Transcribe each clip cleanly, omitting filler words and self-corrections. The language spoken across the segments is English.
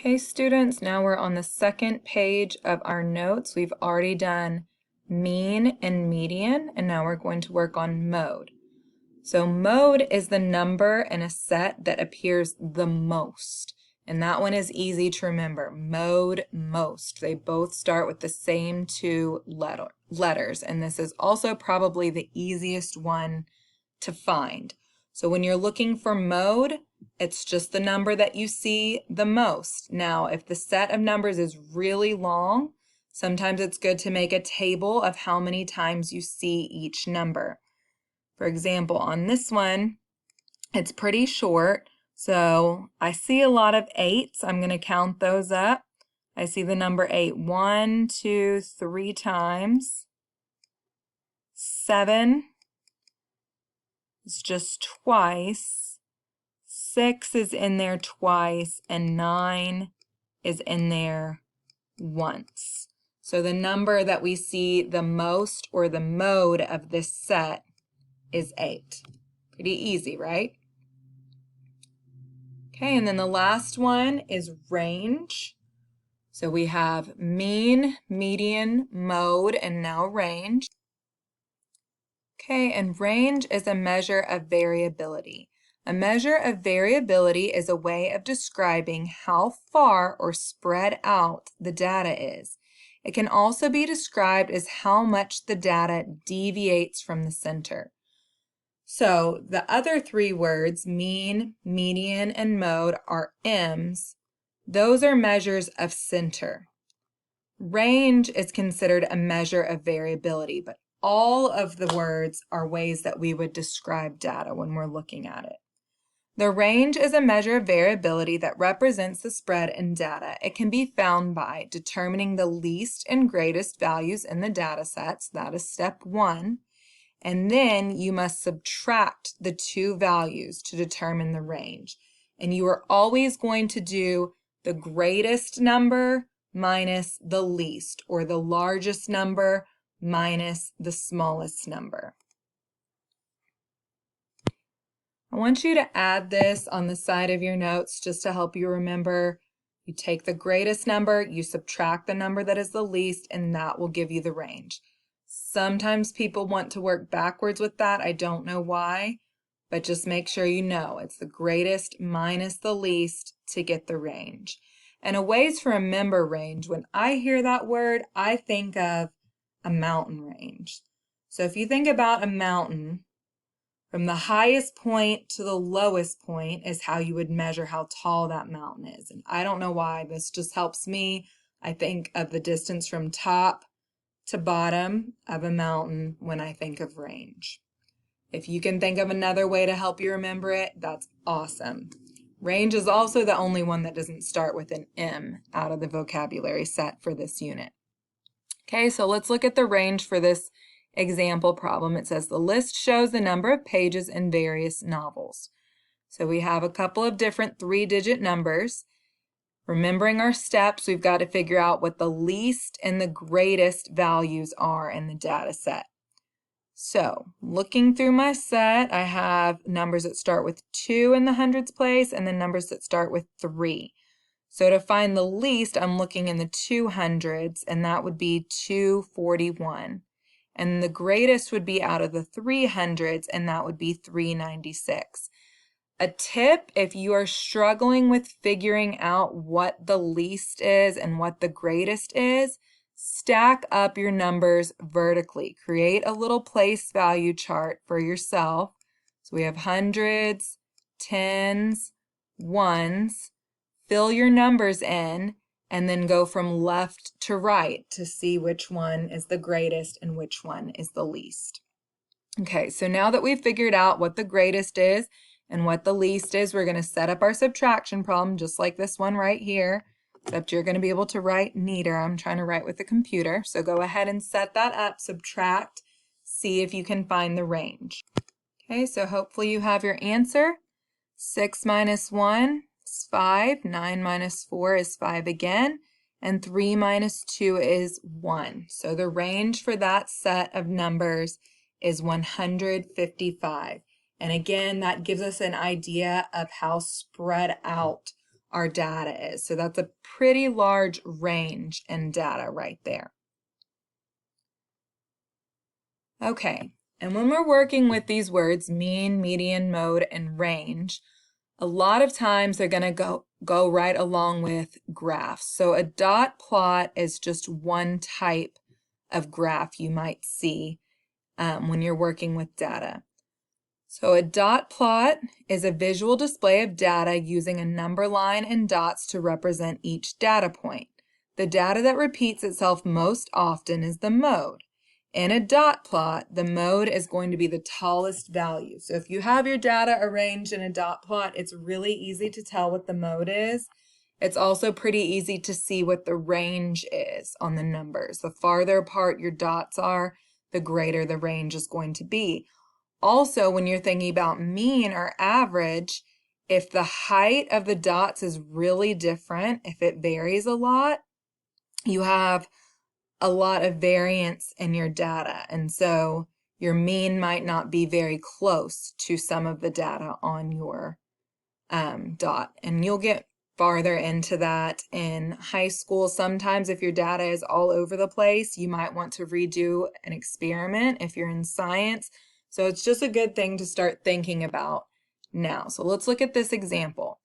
Okay, students, now we're on the second page of our notes. We've already done mean and median, and now we're going to work on mode. So mode is the number in a set that appears the most, and that one is easy to remember. Mode, most. They both start with the same two letters, and this is also probably the easiest one to find. So when you're looking for mode, it's just the number that you see the most. Now, if the set of numbers is really long, sometimes it's good to make a table of how many times you see each number. For example, on this one, it's pretty short, so I see a lot of 8s. I'm going to count those up. I see the number 8 1, 2, 3 times. 7 is just twice. 6 is in there twice, and 9 is in there once. So the number that we see the most, or the mode of this set, is 8. Pretty easy, right? Okay, and then the last one is range. So we have mean, median, mode, and now range. Okay, and range is a measure of variability. A measure of variability is a way of describing how far or spread out the data is. It can also be described as how much the data deviates from the center. So the other three words, mean, median, and mode, are M's. Those are measures of center. Range is considered a measure of variability, but all of the words are ways that we would describe data when we're looking at it. The range is a measure of variability that represents the spread in data. It can be found by determining the least and greatest values in the data sets. That is step 1. And then you must subtract the two values to determine the range. And you are always going to do the greatest number minus the least, or the largest number minus the smallest number. I want you to add this on the side of your notes just to help you remember. You take the greatest number, you subtract the number that is the least, and that will give you the range. Sometimes people want to work backwards with that. I don't know why, but just make sure you know it's the greatest minus the least to get the range. And a ways to remember range, when I hear that word, I think of a mountain range. So if you think about a mountain, from the highest point to the lowest point is how you would measure how tall that mountain is. And I don't know why, this just helps me. I think of the distance from top to bottom of a mountain when I think of range. If you can think of another way to help you remember it, that's awesome. Range is also the only one that doesn't start with an M out of the vocabulary set for this unit. Okay, so let's look at the range for this example problem. It says the list shows the number of pages in various novels. So we have a couple of different 3-digit numbers. Remembering our steps, we've got to figure out what the least and the greatest values are in the data set. So looking through my set, I have numbers that start with 2 in the hundreds place and then numbers that start with 3. So to find the least, I'm looking in the 200s, and that would be 241. And the greatest would be out of the 300s, and that would be 396. A tip, if you are struggling with figuring out what the least is and what the greatest is, stack up your numbers vertically. Create a little place value chart for yourself. So we have hundreds, tens, ones. Fill your numbers in, and then go from left to right to see which one is the greatest and which one is the least. Okay, so now that we've figured out what the greatest is and what the least is, we're going to set up our subtraction problem just like this one right here, except you're going to be able to write neater. I'm trying to write with the computer, so go ahead and set that up, subtract, see if you can find the range. Okay, so hopefully you have your answer. 6 minus 1 is 5, 9 minus 4 is 5 again, and 3 minus 2 is 1. So the range for that set of numbers is 155. And again, that gives us an idea of how spread out our data is. So that's a pretty large range in data right there. Okay, and when we're working with these words, mean, median, mode, and range, a lot of times they're going to go right along with graphs. So a dot plot is just one type of graph you might see when you're working with data. So a dot plot is a visual display of data using a number line and dots to represent each data point. The data that repeats itself most often is the mode. In a dot plot, the mode is going to be the tallest value. So if you have your data arranged in a dot plot, it's really easy to tell what the mode is. It's also pretty easy to see what the range is on the numbers. The farther apart your dots are, the greater the range is going to be. Also, when you're thinking about mean or average, if the height of the dots is really different, if it varies a lot, you have a lot of variance in your data. And so your mean might not be very close to some of the data on your dot. And you'll get farther into that in high school. Sometimes if your data is all over the place, you might want to redo an experiment if you're in science. So it's just a good thing to start thinking about now. So let's look at this example.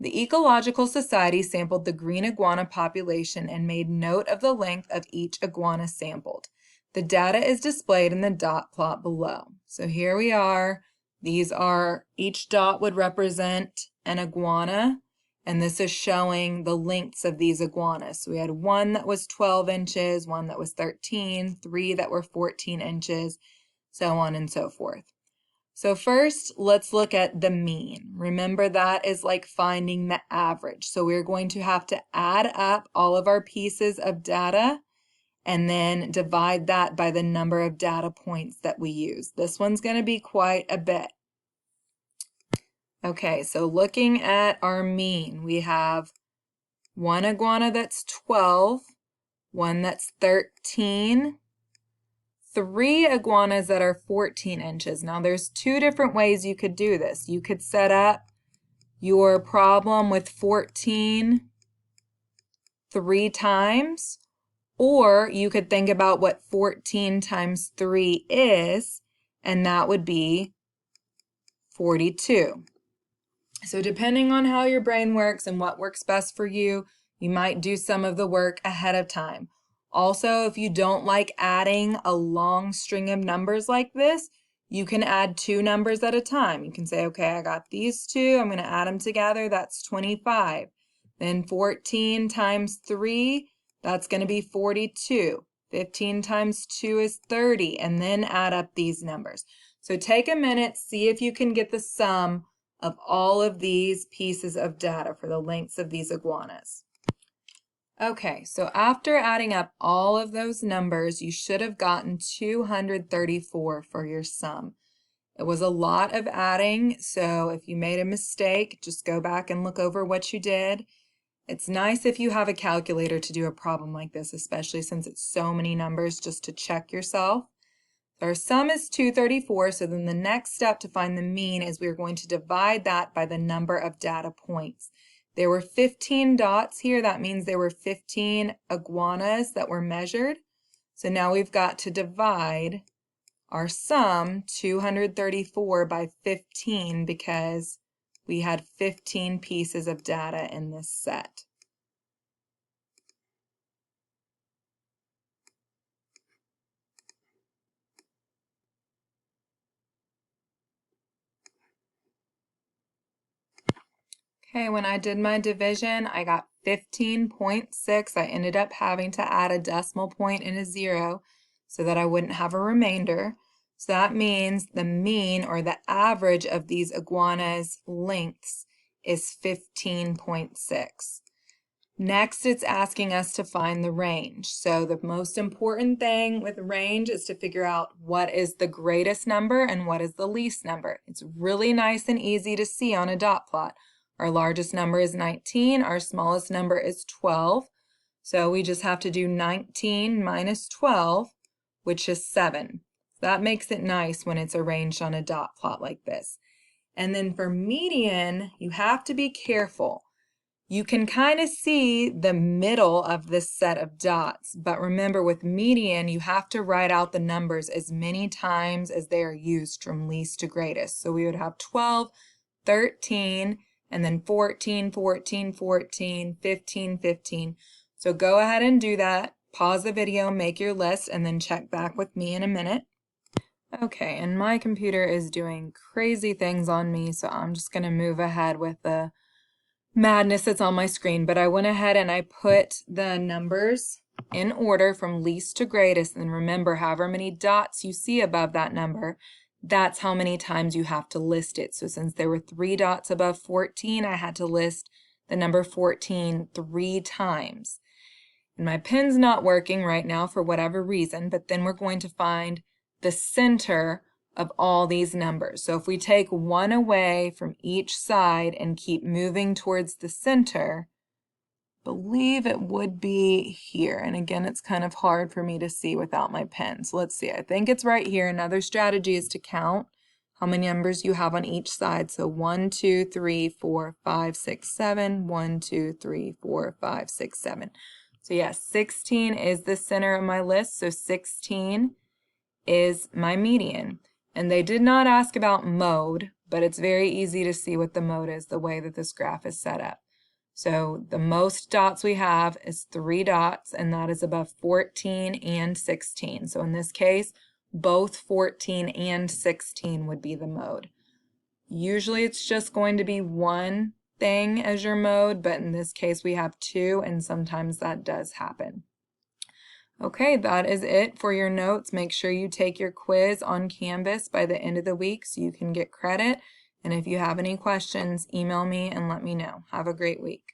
The Ecological Society sampled the green iguana population and made note of the length of each iguana sampled. The data is displayed in the dot plot below. So here we are. These are, each dot would represent an iguana, and this is showing the lengths of these iguanas. So we had one that was 12 inches, one that was 13, 3 that were 14 inches, so on and so forth. So first, let's look at the mean. Remember, that is like finding the average. So we're going to have to add up all of our pieces of data and then divide that by the number of data points that we use. This one's going to be quite a bit. Okay, so looking at our mean, we have one iguana that's 12, one that's 13, 3 iguanas that are 14 inches. Now there's 2 different ways you could do this. You could set up your problem with 14 3 times, or you could think about what 14 times 3 is, and that would be 42. So depending on how your brain works and what works best for you, you might do some of the work ahead of time. Also, if you don't like adding a long string of numbers like this, you can add 2 numbers at a time. You can say, okay, I got these 2, I'm going to add them together, that's 25. Then 14 times 3, that's going to be 42. 15 times 2 is 30, and then add up these numbers. So take a minute, see if you can get the sum of all of these pieces of data for the lengths of these iguanas. Okay, so after adding up all of those numbers, you should have gotten 234 for your sum. It was a lot of adding, so if you made a mistake, just go back and look over what you did. It's nice if you have a calculator to do a problem like this, especially since it's so many numbers, just to check yourself. Our sum is 234, so then the next step to find the mean is we're going to divide that by the number of data points. There were 15 dots here. That means there were 15 iguanas that were measured. So now we've got to divide our sum, 234, by 15 because we had 15 pieces of data in this set. Okay, when I did my division, I got 15.6. I ended up having to add a decimal point and a 0 so that I wouldn't have a remainder. So that means the mean or the average of these iguanas' lengths is 15.6. Next, it's asking us to find the range. So the most important thing with range is to figure out what is the greatest number and what is the least number. It's really nice and easy to see on a dot plot. Our largest number is 19, our smallest number is 12. So we just have to do 19 minus 12, which is 7. That makes it nice when it's arranged on a dot plot like this. And then for median, you have to be careful. You can kind of see the middle of this set of dots, but remember with median, you have to write out the numbers as many times as they are used from least to greatest. So we would have 12, 13, and then 14, 14, 14, 15, 15. So go ahead and do that. Pause the video, make your list, and then check back with me in a minute. Okay, and my computer is doing crazy things on me, so I'm just going to move ahead with the madness that's on my screen. But I went ahead and I put the numbers in order from least to greatest. And remember, however many dots you see above that number, that's how many times you have to list it. So since there were 3 dots above 14, I had to list the number 14 3 times. And my pen's not working right now for whatever reason, but then we're going to find the center of all these numbers. So if we take one away from each side and keep moving towards the center, I believe it would be here. And again, it's kind of hard for me to see without my pen. So let's see, I think it's right here. Another strategy is to count how many numbers you have on each side. So 1, 2, 3, 4, 5, 6, 7, 1, 2, 3, 4, 5, 6, 7. So yes, 16 is the center of my list. So 16 is my median. And they did not ask about mode, but it's very easy to see what the mode is, the way that this graph is set up. So the most dots we have is 3 dots, and that is above 14 and 16. So in this case, both 14 and 16 would be the mode. Usually it's just going to be one thing as your mode, but in this case we have 2, and sometimes that does happen. Okay, that is it for your notes. Make sure you take your quiz on Canvas by the end of the week so you can get credit. And if you have any questions, email me and let me know. Have a great week.